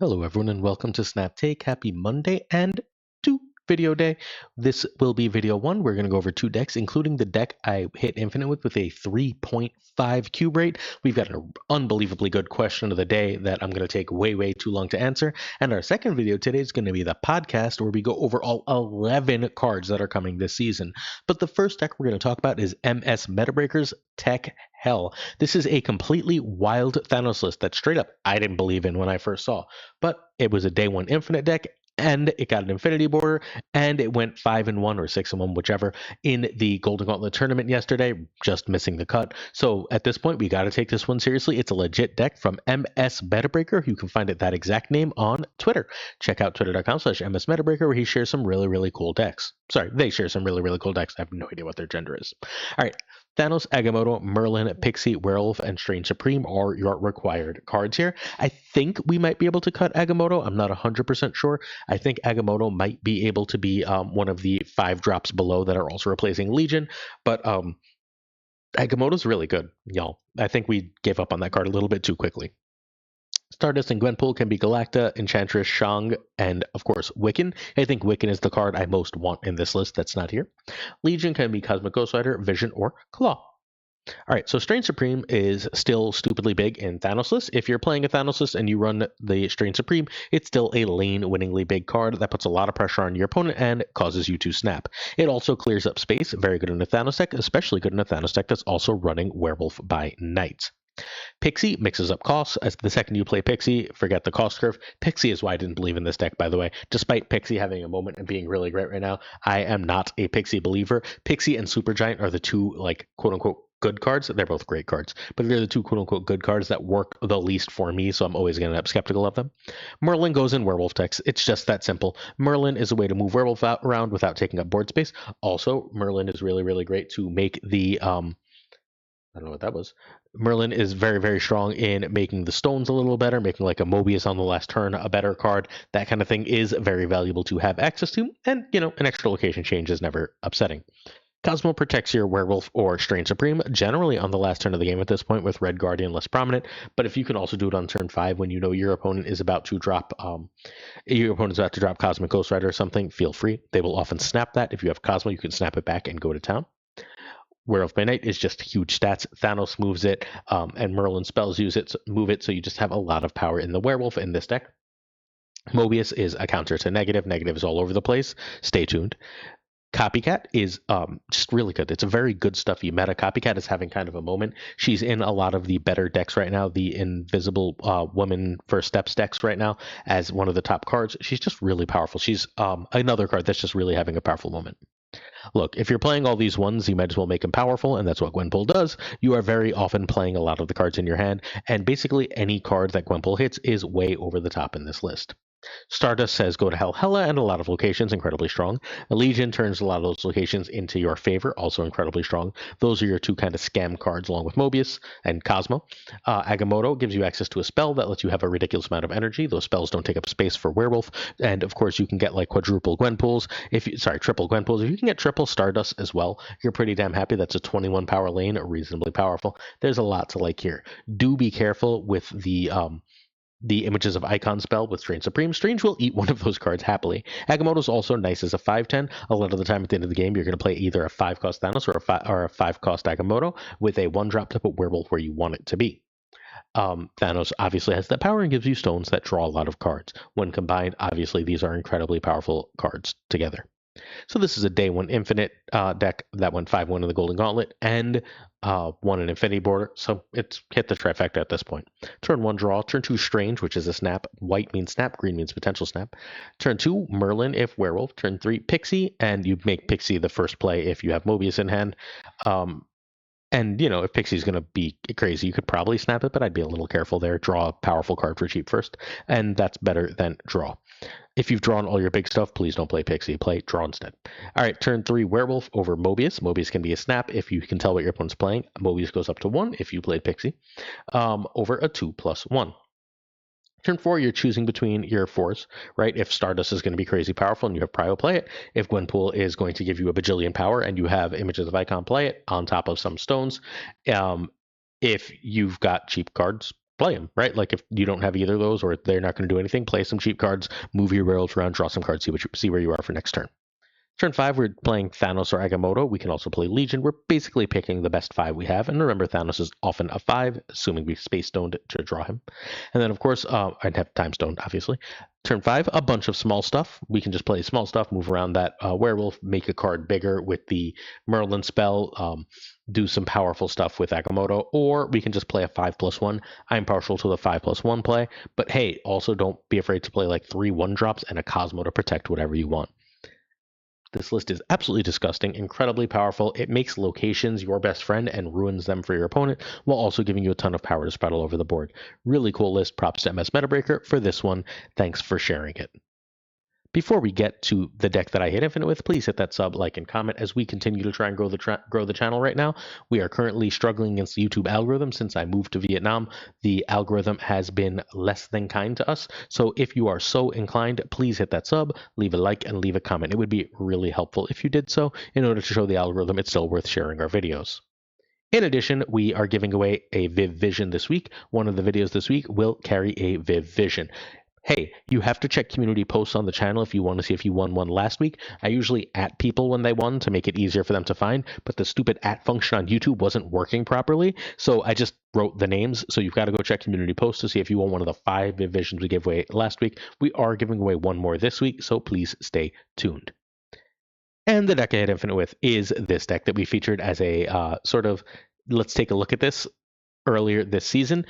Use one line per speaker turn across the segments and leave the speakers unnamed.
Hello, everyone, and welcome to Snap Take. Happy Monday and to video day. This will be video one. We're going to go over two decks, including the deck I hit Infinite with a 3.5 cube rate. We've got an unbelievably good question of the day that I'm going to take way too long to answer. And our second video today is going to be the podcast where we go over all 11 cards that are coming this season. But the first deck we're going to talk about is MS Metabreaker's Tech Hell. This is a completely wild Thanos list that straight up I didn't believe in when I first saw. But it was a day one infinite deck, and it got an infinity border, and it went 5-1 or 6-1, whichever, in the Golden Gauntlet tournament yesterday, just missing the cut. So at this point, we got to take this one seriously. It's a legit deck from MS Metabreaker. You can find it that exact name on Twitter. Check out twitter.com/MS Metabreaker, where he shares some really cool decks. Sorry, they share some really cool decks. I have no idea what their gender is. All right. Thanos, Agamotto, Merlin, Pixie, Werewolf, and Strange Supreme are your required cards here. I think we might be able to cut Agamotto. I'm not 100% sure. I think Agamotto might be able to be one of the 5 drops below that are also replacing Legion, but Agamotto's really good, y'all. I think we gave up on that card a little bit too quickly. Stardust and Gwenpool can be Galacta, Enchantress, Shang, and of course Wiccan. I think Wiccan is the card I most want in this list that's not here. Legion can be Cosmic Ghost Rider, Vision, or Claw. All right, so Strange Supreme is still stupidly big in Thanos list. If you're playing a Thanos list and you run the Strange Supreme, it's still a lane winningly big card that puts a lot of pressure on your opponent and causes you to snap. It also clears up space, very good in a Thanos deck, especially good in a Thanos deck that's also running Werewolf by Night. Pixie mixes up costs. As the second you play Pixie, forget the cost curve. Pixie is why I didn't believe in this deck, by the way. Despite Pixie having a moment and being really great right now, I am not a Pixie believer. Pixie and Supergiant are the two, like, quote unquote, good cards. They're both great cards, but they're the two quote unquote good cards that work the least for me, so I'm always going to end up skeptical of them. Merlin goes in Werewolf decks. It's just that simple. Merlin is a way to move Werewolf around without taking up board space. Also, Merlin is really great to make the I don't know what that was. Merlin is very strong in making the stones a little better, making like a Mobius on the last turn a better card. That kind of thing is very valuable to have access to, and an extra location change is never upsetting. Cosmo protects your Werewolf or Strange Supreme, generally on the last turn of the game at this point, with Red Guardian less prominent. But if you can also do it on turn 5 when you know your opponent is about to drop, Cosmic Ghost Rider or something, feel free. They will often snap that. If you have Cosmo, you can snap it back and go to town. Werewolf by Night is just huge stats. Thanos moves it, and Merlin spells move it, so you just have a lot of power in the Werewolf in this deck. Mobius is a counter to Negative. Negative is all over the place. Stay tuned. Copycat is just really good. It's a very good stuffy meta. Copycat is having kind of a moment. She's in a lot of the better decks right now, the Invisible Woman First Steps decks right now as one of the top cards. She's just really powerful. She's another card that's just really having a powerful moment. Look, if you're playing all these ones, you might as well make them powerful, and that's what Gwenpool does. You are very often playing a lot of the cards in your hand, and basically any card that Gwenpool hits is way over the top in this list. Stardust says go to hell hella and a lot of locations, incredibly strong. Legion turns a lot of those locations into your favor, also incredibly strong. Those are your two kind of scam cards along with Mobius and Cosmo. Agamotto gives you access to a spell that lets you have a ridiculous amount of energy. Those spells don't take up space for Werewolf, and of course you can get like triple Gwenpools. If you can get triple Stardust as well, you're pretty damn happy. That's a 21 power lane, reasonably powerful. There's a lot to like here. Do be careful with the Images of Icon spell with Strange Supreme. Strange will eat one of those cards happily. Agamotto's also nice as a 5/10. A lot of the time at the end of the game, you're going to play either a 5-cost Thanos or a 5-cost Agamotto with a 1-drop to put Werewolf where you want it to be. Thanos obviously has that power and gives you stones that draw a lot of cards. When combined, obviously, these are incredibly powerful cards together. So this is a day 1 infinite deck that went 5-1 in the Golden Gauntlet and won an infinity border. So it's hit the trifecta at this point. Turn 1 draw. Turn 2 strange, which is a snap. White means snap. Green means potential snap. Turn 2 Merlin if werewolf. Turn 3 Pixie, and you make Pixie the first play if you have Mobius in hand. And, if Pixie's going to be crazy, you could probably snap it, but I'd be a little careful there. Draw a powerful card for cheap first, and that's better than draw. If you've drawn all your big stuff, please don't play Pixie. Play draw instead. All right, turn 3 Werewolf over Mobius. Mobius can be a snap if you can tell what your opponent's playing. Mobius goes up to 1 if you played Pixie, over a 2+1. Turn 4, you're choosing between your 4s, right? If Stardust is going to be crazy powerful and you have Prio, play it. If Gwenpool is going to give you a bajillion power and you have Images of Icon, play it on top of some stones. If you've got cheap cards, play them, right? Like if you don't have either of those or they're not going to do anything, play some cheap cards, move your rails around, draw some cards, see where you are for next turn. Turn 5, we're playing Thanos or Agamotto. We can also play Legion. We're basically picking the best 5 we have. And remember, Thanos is often a 5, assuming we Space Stoned to draw him. And then, of course, I'd have Time Stoned, obviously. Turn 5, a bunch of small stuff. We can just play small stuff, move around that Werewolf, make a card bigger with the Merlin spell, do some powerful stuff with Agamotto, or we can just play a 5+1. I'm partial to the 5+1 play, but hey, also don't be afraid to play like 3 1-drops and a Cosmo to protect whatever you want. This list is absolutely disgusting, incredibly powerful. It makes locations your best friend and ruins them for your opponent, while also giving you a ton of power to spread all over the board. Really cool list. Props to MS Metabreaker for this one. Thanks for sharing it. Before we get to the deck that I hit Infinite with, please hit that sub, like, and comment as we continue to try and grow the channel right now. We are currently struggling against the YouTube algorithm since I moved to Vietnam. The algorithm has been less than kind to us. So if you are so inclined, please hit that sub, leave a like, and leave a comment. It would be really helpful if you did so in order to show the algorithm it's still worth sharing our videos. In addition, we are giving away a Viv Vision this week. One of the videos this week will carry a Viv Vision. Hey, you have to check community posts on the channel if you want to see if you won one last week. I usually at people when they won to make it easier for them to find, but the stupid at function on YouTube wasn't working properly, so I just wrote the names. So you've got to go check community posts to see if you won one of the 5 Viv Visions we gave away last week. We are giving away one more this week, so please stay tuned. And the deck I hit Infinite with is this deck that we featured as a sort of, let's take a look at this earlier this season.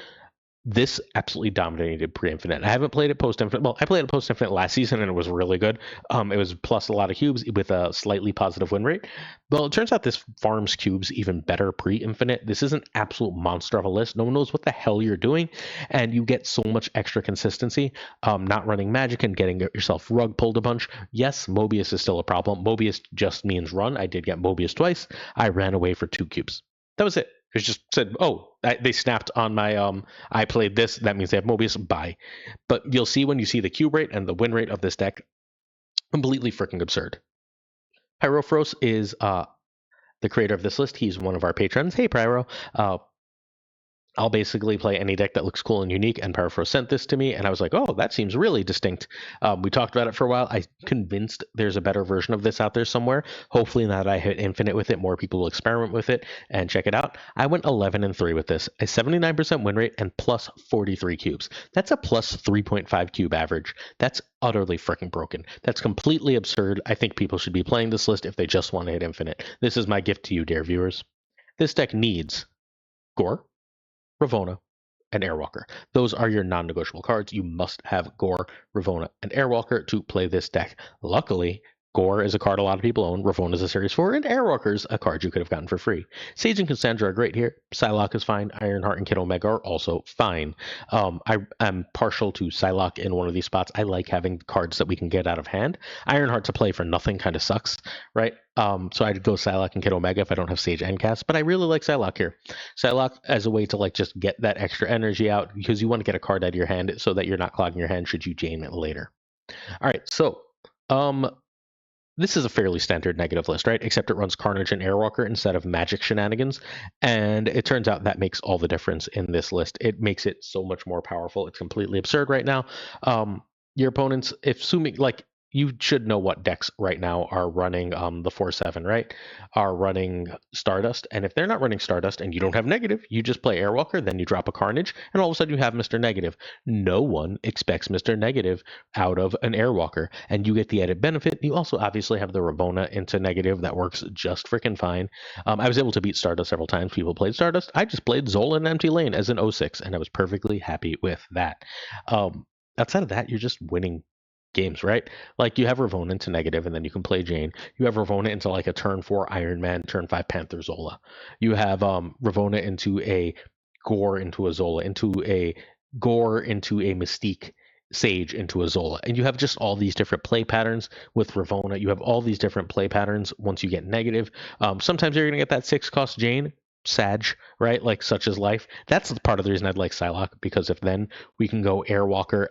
This absolutely dominated pre-infinite. I haven't played it post-infinite. Well, I played it post-infinite last season, and it was really good. It was plus a lot of cubes with a slightly positive win rate. Well, it turns out this farms cubes even better pre-infinite. This is an absolute monster of a list. No one knows what the hell you're doing, and you get so much extra consistency. Not running magic and getting yourself rug pulled a bunch. Yes, Mobius is still a problem. Mobius just means run. I did get Mobius twice. I ran away for 2 cubes. That was it. It just said, oh, they snapped on my, I played this. That means they have Mobius. Bye. But you'll see when you see the cube rate and the win rate of this deck, completely freaking absurd. Pyrofros is the creator of this list. He's one of our patrons. Hey, Pyro. I'll basically play any deck that looks cool and unique, and Pyrofros sent this to me, and I was like, oh, that seems really distinct. We talked about it for a while. I'm convinced there's a better version of this out there somewhere. Hopefully, now that I hit Infinite with it, more people will experiment with it and check it out. I went 11-3 with this, a 79% win rate and plus 43 cubes. That's a plus 3.5 cube average. That's utterly freaking broken. That's completely absurd. I think people should be playing this list if they just want to hit Infinite. This is my gift to you, dear viewers. This deck needs Gore, Ravonna, and Airwalker. Those are your non-negotiable cards. You must have Gore, Ravonna, and Airwalker to play this deck. Luckily, Gore is a card a lot of people own, Ravonna is a Series 4, and Airwalker's a card you could have gotten for free. Sage and Cassandra are great here. Psylocke is fine. Ironheart and Kid Omega are also fine. I'm partial to Psylocke in one of these spots. I like having cards that we can get out of hand. Ironheart to play for nothing kind of sucks, right? So I'd go Psylocke and Kid Omega if I don't have Sage and Cast, but I really like Psylocke here. Psylocke as a way to like just get that extra energy out because you want to get a card out of your hand so that you're not clogging your hand should you Jane it later. All right, so this is a fairly standard negative list, right? Except it runs Carnage and Airwalker instead of magic shenanigans. And it turns out that makes all the difference in this list. It makes it so much more powerful. It's completely absurd right now. Your opponents, if assuming like you should know what decks right now are running the 4/7, right? Are running Stardust. And if they're not running Stardust and you don't have negative, you just play Airwalker, then you drop a Carnage, and all of a sudden you have Mr. Negative. No one expects Mr. Negative out of an Airwalker, and you get the added benefit. You also obviously have the Ravonna into negative that works just freaking fine. I was able to beat Stardust several times. People played Stardust. I just played Zola and Empty Lane as an 06, and I was perfectly happy with that. Outside of that, you're just winning games, right? Like you have Ravonna into negative, and then you can play Jane. You have Ravonna into like a turn 4 Iron Man, turn 5 Panther Zola. You have Ravonna into a Gore into a Zola, into a Gore into a Mystique, Sage into a Zola. And you have just all these different play patterns with Ravonna. You have all these different play patterns once you get negative. Sometimes you're going to get that 6-cost Jane. Sag, right? Like such as life. That's part of the reason I'd like Psylocke, because if then we can go Airwalker,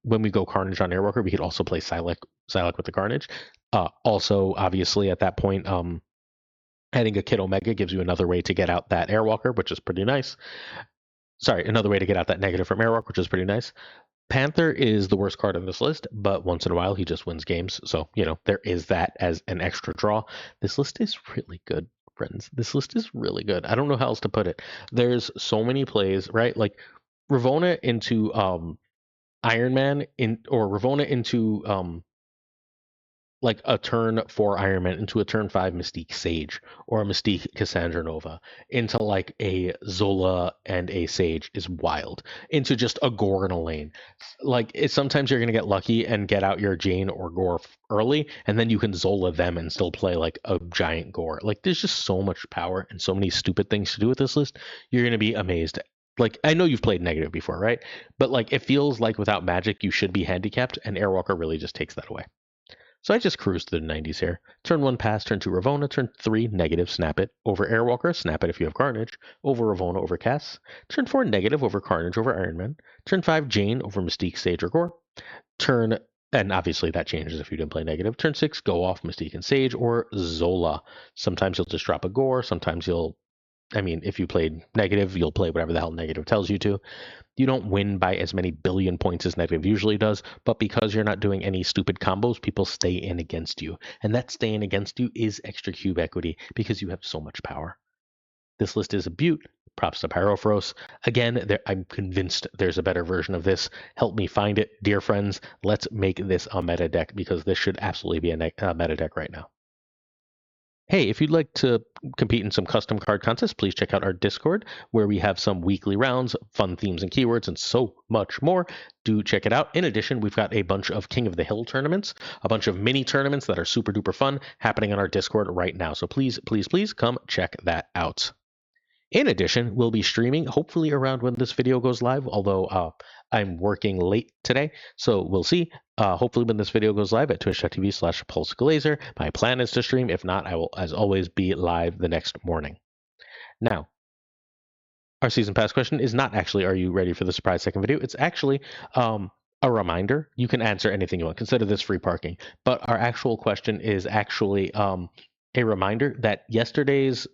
when we go Carnage on Airwalker, we could also play Psylocke with the Carnage. Also, obviously, at that point, adding a Kid Omega gives you another way to get out that Airwalker, which is pretty nice. Sorry, another way to get out that negative from Airwalk, which is pretty nice. Panther is the worst card on this list, but once in a while he just wins games. So, there is that as an extra draw. This list is really good, friends. This list is really good. I don't know how else to put it. There's so many plays, right? Like Ravonna into Iron Man or Ravonna into like a turn 4 Iron Man into a turn 5 Mystique Sage or a Mystique Cassandra Nova into like a Zola and a Sage is wild. Into just a Gore and a Lane. Like sometimes you're gonna get lucky and get out your Jane or Gore early, and then you can Zola them and still play like a giant Gore. Like there's just so much power and so many stupid things to do with this list. You're gonna be amazed. Like I know you've played negative before, right? But like it feels like without magic you should be handicapped, and Airwalker really just takes that away. So I just cruised through the 90s here. Turn 1 pass, turn 2 Ravonna, turn 3 negative, snap it. Over Airwalker, snap it if you have Carnage. Over Ravonna, over Cass. Turn 4 negative, over Carnage, over Iron Man. Turn 5 Jane, over Mystique, Sage, or Gore. Turn, and obviously that changes if you didn't play negative. Turn 6, go off Mystique and Sage, or Zola. Sometimes you'll just drop a Gore, sometimes if you played negative, you'll play whatever the hell negative tells you to. You don't win by as many billion points as negative usually does, but because you're not doing any stupid combos, people stay in against you. And that staying against you is extra cube equity because you have so much power. This list is a beaut. Props to Pyrophros. Again, I'm convinced there's a better version of this. Help me find it. Dear friends, let's make this a meta deck because this should absolutely be a meta deck right now. Hey, if you'd like to compete in some custom card contests, please check out our Discord where we have some weekly rounds, fun themes and keywords, and so much more. Do check it out. In addition, we've got a bunch of King of the Hill tournaments, a bunch of mini tournaments that are super duper fun happening on our Discord right now. So please, please, please come check that out. In addition, we'll be streaming hopefully around when this video goes live, although I'm working late today, so we'll see. Hopefully when this video goes live at twitch.tv/PulseGlazer. My plan is to stream. If not, I will, as always, be live the next morning. Now, our season pass question is not actually, are you ready for the surprise second video? It's actually a reminder. You can answer anything you want. Consider this free parking. But our actual question is actually a reminder that yesterday's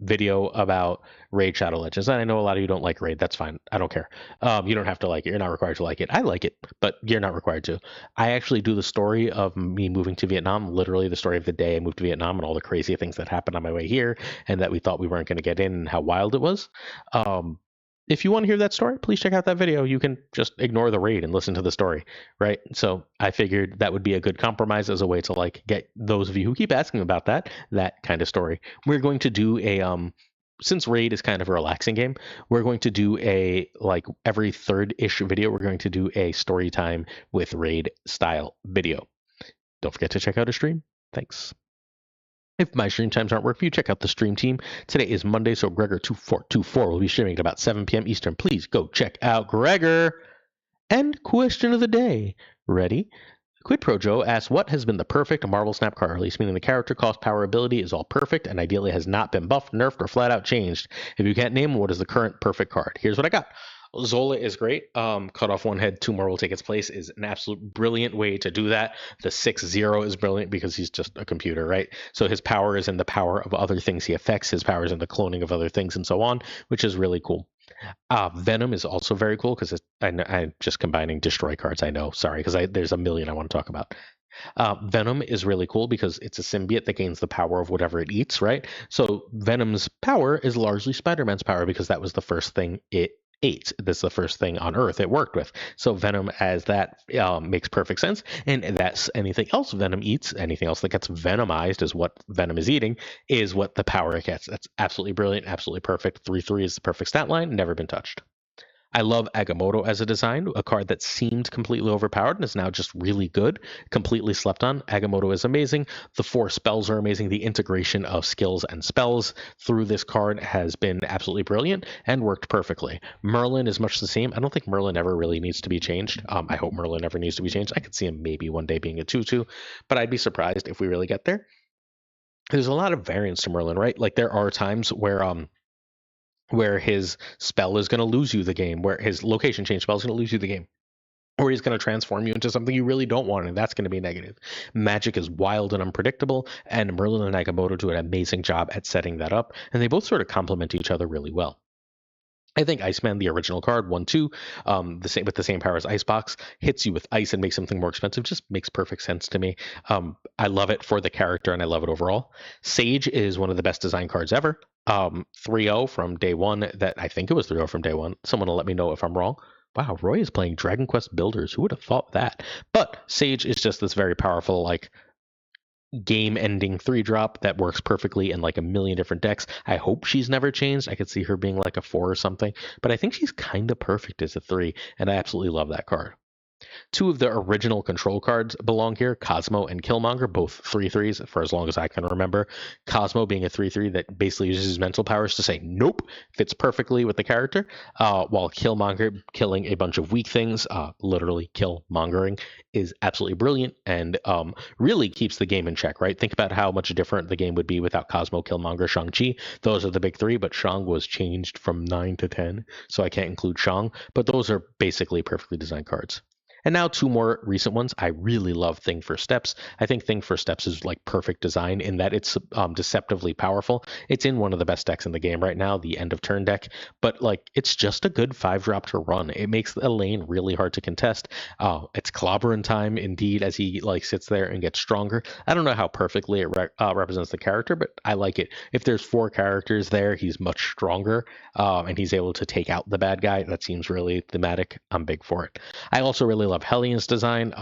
video about Raid Shadow Legends, and I know a lot of you don't like Raid, that's fine. I don't care. You don't have to like it. You're not required to like it. I like it, but you're not required to. I actually do the story of me moving to Vietnam, literally the story of the day I moved to Vietnam and all the crazy things that happened on my way here and that we thought we weren't going to get in and how wild it was. If you want to hear that story, please check out that video. You can just ignore the raid and listen to the story, right? So I figured that would be a good compromise as a way to like get those of you who keep asking about that kind of story. We're going to do a since raid is kind of a relaxing game, we're going to do a like every third-ish video, we're going to do a story time with raid style video. Don't forget to check out a stream. Thanks. If my stream times aren't working for you, check out the stream team. Today is Monday, so Gregor2424 will be streaming at about 7 p.m. Eastern. Please go check out Gregor. And question of the day. Ready? Quid Pro Joe asks, what has been the perfect Marvel Snap card release, meaning the character, cost, power, ability is all perfect and ideally has not been buffed, nerfed, or flat out changed? If you can't name what is the current perfect card, here's what I got. Zola is great. Cut off one head, 2 more will take its place is an absolute brilliant way to do that. The 6-0 is brilliant because he's just a computer, right? So his power is in the power of other things he affects. His power is in the cloning of other things and so on, which is really cool. Venom is also very cool because I'm just combining destroy cards. I know, sorry, because there's a million I want to talk about. Venom is really cool because it's a symbiote that gains the power of whatever it eats, right? So Venom's power is largely Spider-Man's power because that was the first thing it ate. That's the first thing on Earth it worked with. So Venom as that makes perfect sense. And that's anything else Venom eats, anything else that gets venomized is what Venom is eating, is what the power it gets. That's absolutely brilliant, absolutely perfect. 3/3 is the perfect stat line, never been touched. I love Agamotto as a design, a card that seemed completely overpowered and is now just really good, completely slept on. Agamotto is amazing. The 4 spells are amazing. The integration of skills and spells through this card has been absolutely brilliant and worked perfectly. Merlin is much the same. I don't think Merlin ever really needs to be changed. I hope Merlin never needs to be changed. I could see him maybe one day being a 2/2, but I'd be surprised if we really get there. There's a lot of variance to Merlin, right? Like there are times where his spell is going to lose you the game, where his location change spell is going to lose you the game, or he's going to transform you into something you really don't want, and that's going to be negative. Magic is wild and unpredictable, and Merlin and Agamotto do an amazing job at setting that up, and they both sort of complement each other really well. I think Iceman, the original card, 1/2, the same with the same power as Icebox, hits you with ice and makes something more expensive. Just makes perfect sense to me. I love it for the character and I love it overall. Sage is one of the best design cards ever. 3-0 from day one. That I think it was 3-0 from day one. Someone will let me know if I'm wrong. Wow, Roy is playing Dragon Quest Builders. Who would have thought that? But Sage is just this very powerful, like, game-ending 3-drop that works perfectly in like a million different decks. I hope she's never changed. I could see her being like a 4 or something, but I think she's kind of perfect as a 3, and I absolutely love that card. Two of the original control cards belong here, Cosmo and Killmonger, both 3/3s for as long as I can remember. Cosmo being a 3/3 that basically uses mental powers to say nope, fits perfectly with the character, while Killmonger killing a bunch of weak things, literally Killmongering, is absolutely brilliant and really keeps the game in check, right? Think about how much different the game would be without Cosmo, Killmonger, Shang-Chi. Those are the big three, but Shang was changed from 9 to 10, so I can't include Shang, but those are basically perfectly designed cards. And now two more recent ones. I really love Thing for Steps. I think Thing for Steps is like perfect design in that it's deceptively powerful. It's in one of the best decks in the game right now, the end of turn deck, but like it's just a good 5-drop to run. It makes the lane really hard to contest. It's clobbering time indeed as he like sits there and gets stronger. I don't know how perfectly it represents the character, but I like it. If there's 4 characters there, he's much stronger, and he's able to take out the bad guy. That seems really thematic. I'm big for it. I also really love Hellian's design.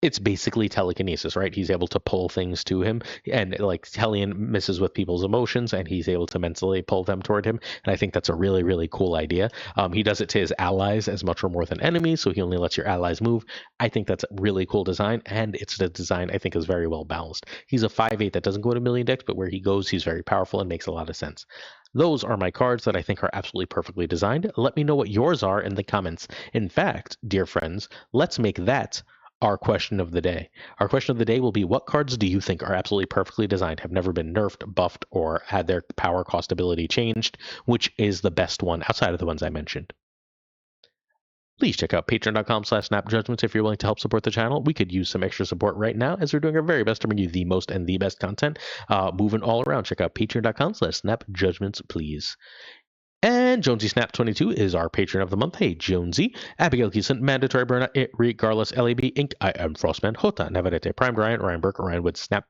It's basically telekinesis, right? He's able to pull things to him, and like Hellion misses with people's emotions, and he's able to mentally pull them toward him. And I think that's a really, really cool idea. He does it to his allies as much or more than enemies, so he only lets your allies move. I think that's a really cool design, and it's the design I think is very well balanced. He's a 5/8 that doesn't go to a million decks, but where he goes, he's very powerful and makes a lot of sense. Those are my cards that I think are absolutely perfectly designed. Let me know what yours are in the comments. In fact, dear friends, let's make that our question of the day. Our question of the day will be, what cards do you think are absolutely perfectly designed, have never been nerfed, buffed, or had their power cost ability changed? Which is the best one outside of the ones I mentioned? Please check out patreon.com/snapjudgments if you're willing to help support the channel. We could use some extra support right now as we're doing our very best to bring you the most and the best content. Moving all around, check out patreon.com/snapjudgments, please. And Jonesy Snap 22 is our patron of the month. Hey, Jonesy. Abigail Keeson, Mandatory Burnout, regardless, LAB, Inc., I am Frostman, Hota, Navarrete, Prime Ryan Burke, Ryan Wood, Snap,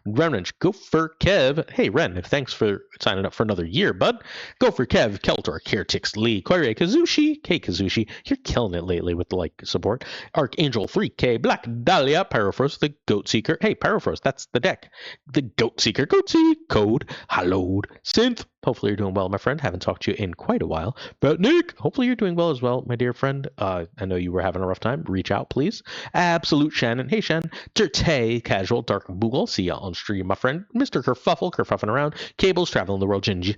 Renwrench, Gopher Kev. Hey, Ren, thanks for signing up for another year, bud. Gopher Kev, Keltor, Kirtix, Lee, Koire, Kazushi. Hey, Kazushi, you're killing it lately with the like support. Archangel 3K, Black Dahlia, Pyrofrost, the Goat Seeker. Hey, Pyrofrost, that's the deck. The Goat Seeker, Goat Seek, Code, Hallowed, Synth. Hopefully you're doing well, my friend. Haven't talked to you in quite a while. But Nick, hopefully you're doing well as well, my dear friend. I know you were having a rough time. Reach out, please. Absolute Shannon. Hey, Shannon. Dirtay, Casual, Dark Boogle. See ya on stream, my friend. Mr. Kerfuffling around. Cables, traveling the world. Gingy.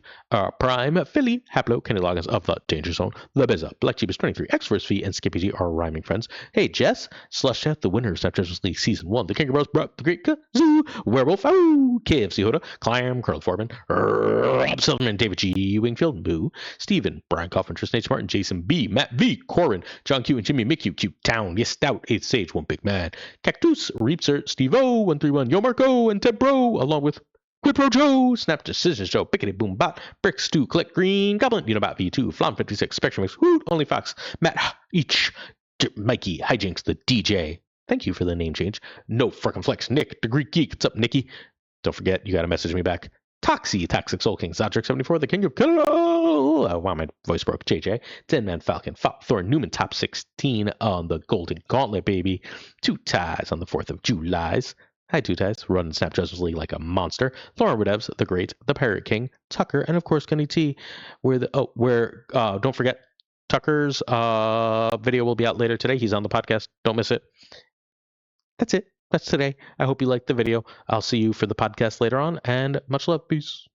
Prime, Philly, Haplo, Kenny Loggins of the Danger Zone. The Bizza, Black Jeebus 23, X First V, and Skippy G are rhyming friends. Hey, Jess. Slush Chat, the winner of Snap Justice League Season 1. The Kangaroos brought the Great Kazoo. Werewolf, KFC Hoda, Clam, Curl Foreman, Rob Silverman, David G. Wingfield, Boo, Steven, Brian Coffin, Tristan H. Martin, Jason B, Matt V, Corin, John Q, and Jimmy McHugh, Q Town, Yes Stout, 8th Sage, One Big Man, Cactus, Reapser, Steve O, 131, Yo Marco, and Ted Bro, along with Quid Pro Joe, Snap Decisions Joe, Pickety Boom Bot, Brick Stew, Click Green, Goblin, Unibot V2, Flom 56, Spectrum Mix, Hoot, Only Fox, Matt Each, Mikey, Hijinks, the DJ. Thank you for the name change. No frickin' flex, Nick, the Greek Geek. What's up, Nikki? Don't forget, you gotta message me back. Toxie, Toxic Soul King, Zodric74, the King of Canada. Oh, wow, my voice broke. JJ, Tin Man Falcon, Thorn Newman, top 16 on the Golden Gauntlet, baby. Two Ties on the 4th of July. Hi, Two Ties, running Snap Justice League like a monster. Lauren Woodevs, the Great, the Pirate King, Tucker, and of course, Kenny T. Don't forget, Tucker's video will be out later today. He's on the podcast. Don't miss it. That's it. That's today. I hope you liked the video. I'll see you for the podcast later on, and much love. Peace.